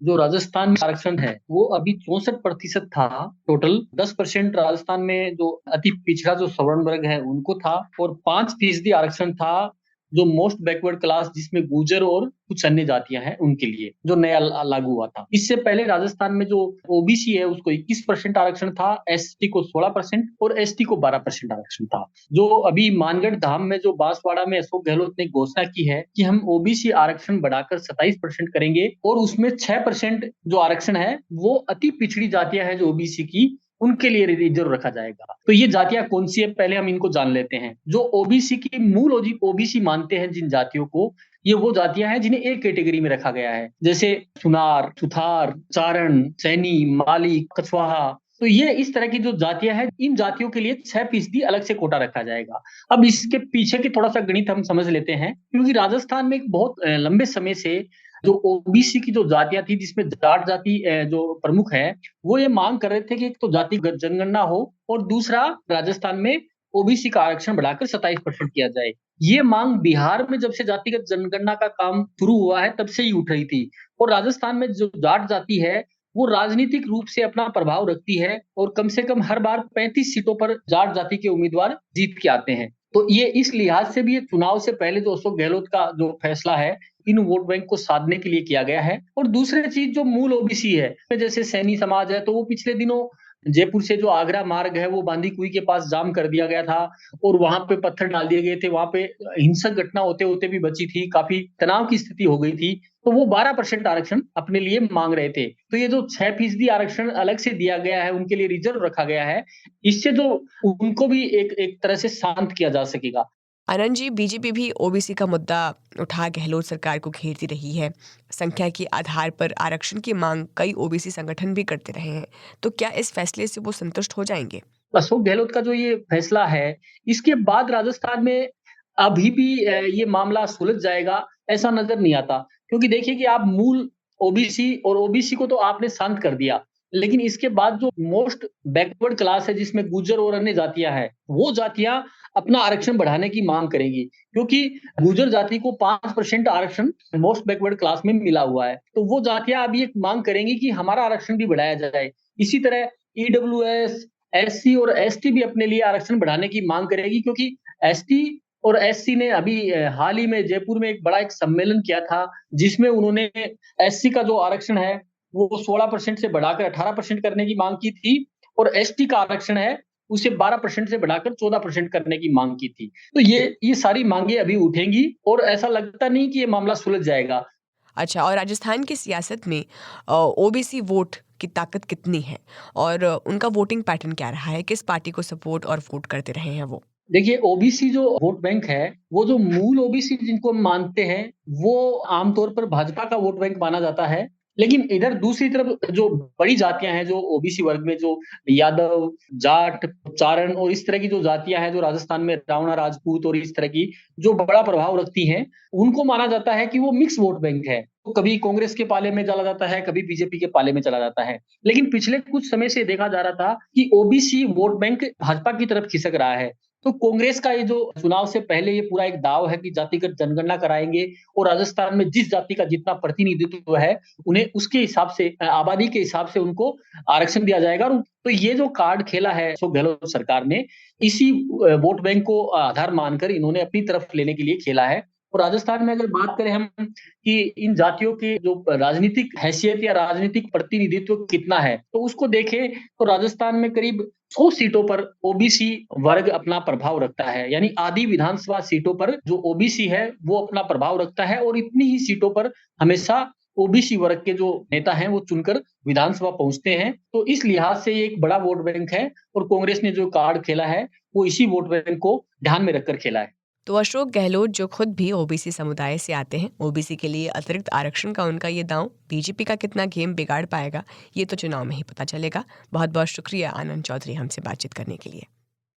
जो राजस्थान में आरक्षण है वो अभी 64% था टोटल। 10% राजस्थान में जो अति पिछड़ा जो सवर्ण वर्ग है उनको था, और 5% आरक्षण था जो मोस्ट बैकवर्ड क्लास, जिसमें गुर्जर और कुछ अन्य जातियां हैं उनके लिए, जो नया लागू हुआ था। इससे पहले राजस्थान में जो ओबीसी है उसको 21% आरक्षण था, एसटी को 16% और एसटी को 12% आरक्षण था। जो अभी मानगढ़ धाम में जो बांसवाड़ा में अशोक गहलोत ने घोषणा की है कि हम ओबीसी आरक्षण बढ़ाकर 27% करेंगे, और उसमें 6% जो आरक्षण है वो अति पिछड़ी जातियां हैं जो ओबीसी की, उनके लिए रिजर्व रखा जाएगा। तो ये जातियां कौन सी है, पहले हम इनको जान लेते हैं। जो ओबीसी की मूल ओबीसी मानते हैं जिन जातियों को, ये वो जातियां हैं जिन्हें एक कैटेगरी में रखा गया है, जैसे सुनार, सुथार, चारण, सैनी, माली, कछवाहा। तो ये इस तरह की जो जातियां हैं, इन जातियों के लिए 6% अलग से कोटा रखा जाएगा। अब इसके पीछे की थोड़ा सा गणित हम समझ लेते हैं, क्योंकि राजस्थान में एक बहुत लंबे समय से जो ओबीसी की जो जातियां थी, जिसमें जाट जाति जो प्रमुख है, वो ये मांग कर रहे थे कि एक तो जातिगत जनगणना हो, और दूसरा राजस्थान में ओबीसी का आरक्षण बढ़ाकर 27% किया जाए। ये मांग बिहार में जब से जातिगत जनगणना का काम शुरू हुआ है तब से ही उठ रही थी। और राजस्थान में जो जाट जाति है वो राजनीतिक रूप से अपना प्रभाव रखती है, और कम से कम हर बार 35 सीटों पर जाट जाति के उम्मीदवार जीत के आते हैं। तो ये इस लिहाज से भी ये चुनाव से पहले जो अशोक गहलोत का जो फैसला है, इन वोट बैंक को साधने के लिए किया गया है। और दूसरी चीज, जो मूल ओबीसी है, जैसे सैनी समाज है, तो वो पिछले दिनों जयपुर से जो आगरा मार्ग है वो बांदी कुई के पास जाम कर दिया गया था, और वहां पे पत्थर डाल दिए गए थे। वहां पे हिंसक घटना होते होते भी बची थी, काफी तनाव की स्थिति हो गई थी। तो वो 12% आरक्षण अपने लिए मांग रहे थे। तो ये जो 6% आरक्षण अलग से दिया गया है, उनके लिए रिजर्व रखा गया है, इससे जो उनको भी एक एक तरह से शांत किया जा सकेगा। आनंद जी, बीजेपी भी ओबीसी का मुद्दा उठा गहलोत सरकार को घेरती रही है। संख्या के आधार पर आरक्षण की मांग कई ओबीसी संगठन भी करते रहे हैं। तो क्या इस फैसले से वो संतुष्ट हो जाएंगे? अशोक गहलोत का जो ये फैसला है, इसके बाद राजस्थान में अभी भी ये मामला सुलझ जाएगा ऐसा नजर नहीं आता। क्योंकि देखिए कि आप मूल ओबीसी, और ओबीसी को तो आपने शांत कर दिया, लेकिन इसके बाद जो मोस्ट बैकवर्ड क्लास है, जिसमें गुर्जर और अन्य जातियां हैं, वो जातियां अपना आरक्षण बढ़ाने की मांग करेंगी। क्योंकि गुर्जर जाति को 5% आरक्षण मोस्ट बैकवर्ड क्लास में मिला हुआ है, तो वो जातियां अभी एक मांग करेंगी कि हमारा आरक्षण भी बढ़ाया जाए। इसी तरह ईडब्ल्यूएस, एससी और एसटी भी अपने लिए आरक्षण बढ़ाने की मांग करेगी, क्योंकि एसटी और एससी ने अभी हाल ही में जयपुर में एक बड़ा एक सम्मेलन किया था, जिसमें उन्होंने एससी का जो आरक्षण है वो 16% से बढ़ाकर 18% करने की मांग की थी, और एसटी का आरक्षण है उसे 12% से बढ़ाकर 14% करने की मांग की थी। तो ये सारी मांगे अभी उठेंगी, और ऐसा लगता नहीं कि ये मामला सुलझ जाएगा। अच्छा, और राजस्थान की सियासत में ओबीसी वोट की ताकत कितनी है, और उनका वोटिंग पैटर्न क्या रहा है? किस पार्टी को सपोर्ट और वोट करते रहे हैं वो? देखिए, ओबीसी जो वोट बैंक है, वो जो मूल ओबीसी जिनको हम मानते हैं, वो आमतौर पर भाजपा का वोट बैंक माना जाता है। लेकिन इधर दूसरी तरफ जो बड़ी जातियां हैं, जो ओबीसी वर्ग में जो यादव, जाट, चारण और इस तरह की जो जातियां हैं, जो राजस्थान में रावणा, राजपूत और इस तरह की जो बड़ा प्रभाव रखती हैं, उनको माना जाता है कि वो मिक्स वोट बैंक है। तो कभी कांग्रेस के पाले में चला जाता है, कभी बीजेपी के पाले में चला जाता है। लेकिन पिछले कुछ समय से देखा जा रहा था कि ओबीसी वोट बैंक भाजपा की तरफ खिसक रहा है। तो कांग्रेस का ये जो चुनाव से पहले ये पूरा एक दाव है कि जातिगत जनगणना कराएंगे, और राजस्थान में जिस जाति का जितना प्रतिनिधित्व है, उन्हें उसके हिसाब से आबादी के हिसाब से उनको आरक्षण दिया जाएगा। और तो ये जो कार्ड खेला है अशोक गहलोत सरकार ने, इसी वोट बैंक को आधार मानकर इन्होंने अपनी तरफ लेने के लिए खेला है। और राजस्थान में अगर बात करें हम कि इन जातियों की जो राजनीतिक हैसियत या राजनीतिक प्रतिनिधित्व कितना है, तो उसको देखें तो राजस्थान में करीब 100 सीटों पर ओबीसी वर्ग अपना प्रभाव रखता है। यानी आधी विधानसभा सीटों पर जो ओबीसी है वो अपना प्रभाव रखता है, और इतनी ही सीटों पर हमेशा ओबीसी वर्ग के जो नेता हैं वो चुनकर विधानसभा पहुंचते हैं। तो इस लिहाज से ये एक बड़ा वोट बैंक है, और कांग्रेस ने जो कार्ड खेला है वो इसी वोट बैंक को ध्यान में रखकर खेला है। तो अशोक गहलोत जो खुद भी ओबीसी समुदाय से आते हैं, ओबीसी के लिए अतिरिक्त आरक्षण का उनका ये दांव बीजेपी का कितना गेम बिगाड़ पाएगा, ये तो चुनाव में ही पता चलेगा। बहुत बहुत शुक्रिया आनंद चौधरी हमसे बातचीत करने के लिए।